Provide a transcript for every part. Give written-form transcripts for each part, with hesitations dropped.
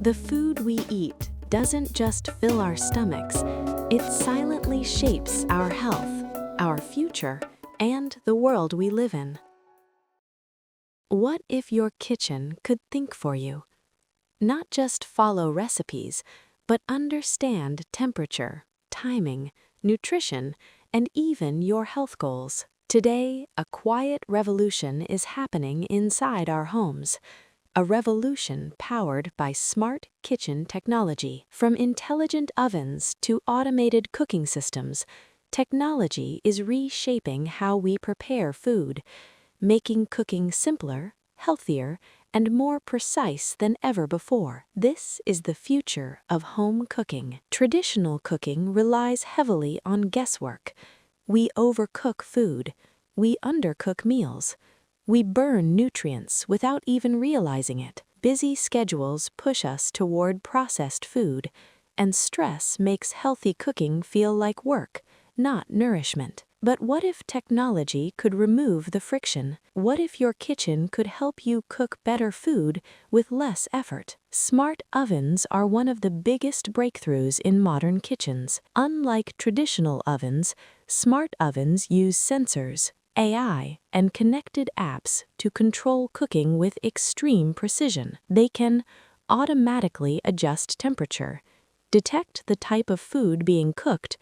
The food we eat doesn't just fill our stomachs, it silently shapes our health, our future, and the world we live in. What if your kitchen could think for you? Not just follow recipes, but understand temperature, timing, nutrition, and even your health goals. Today, a quiet revolution is happening inside our homes. A revolution powered by smart kitchen technology. From intelligent ovens to automated cooking systems, technology is reshaping how we prepare food, making cooking simpler, healthier, and more precise than ever before. This is the future of home cooking. Traditional cooking relies heavily on guesswork. We overcook food. We undercook meals. We burn nutrients without even realizing it. Busy schedules push us toward processed food, and stress makes healthy cooking feel like work, not nourishment. But what if technology could remove the friction? What if your kitchen could help you cook better food with less effort? Smart ovens are one of the biggest breakthroughs in modern kitchens. Unlike traditional ovens, smart ovens use sensors, AI, and connected apps to control cooking with extreme precision. They can automatically adjust temperature, detect the type of food being cooked,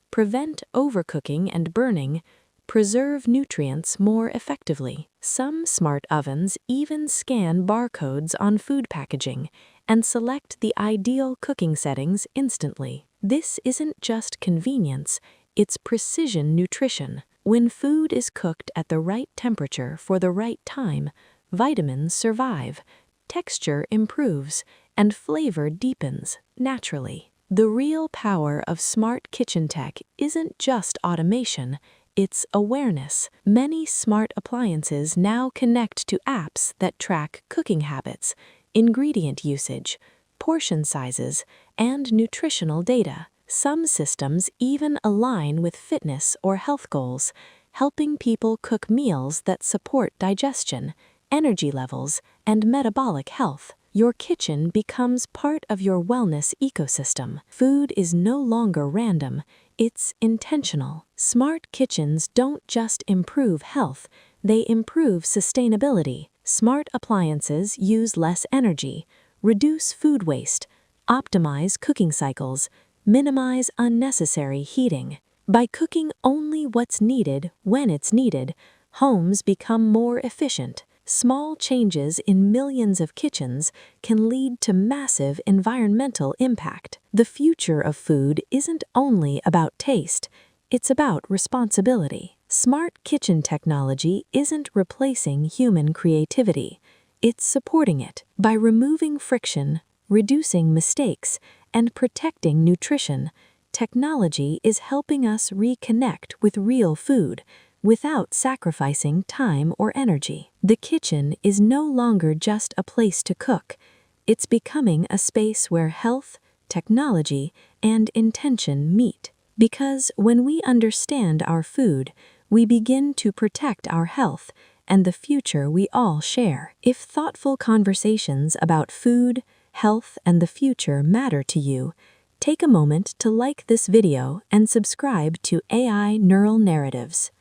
prevent overcooking and burning, preserve nutrients more effectively. Some smart ovens even scan barcodes on food packaging and select the ideal cooking settings instantly. This isn't just convenience, it's precision nutrition. When food is cooked at the right temperature for the right time, vitamins survive, texture improves, and flavor deepens naturally. The real power of smart kitchen tech isn't just automation, it's awareness. Many smart appliances now connect to apps that track cooking habits, ingredient usage, portion sizes, and nutritional data. Some systems even align with fitness or health goals, helping people cook meals that support digestion, energy levels, and metabolic health. Your kitchen becomes part of your wellness ecosystem. Food is no longer random, it's intentional. Smart kitchens don't just improve health, they improve sustainability. Smart appliances use less energy, reduce food waste, optimize cooking cycles, minimize unnecessary heating. By cooking only what's needed when it's needed, homes become more efficient. Small changes in millions of kitchens can lead to massive environmental impact. The future of food isn't only about taste, it's about responsibility. Smart kitchen technology isn't replacing human creativity, it's supporting it. By removing friction, reducing mistakes, and protecting nutrition, technology is helping us reconnect with real food without sacrificing time or energy. The kitchen is no longer just a place to cook. It's becoming a space where health, technology, and intention meet. Because when we understand our food, we begin to protect our health and the future we all share. If thoughtful conversations about food, health, and the future matter to you, take a moment to like this video and subscribe to AI Neural Narratives.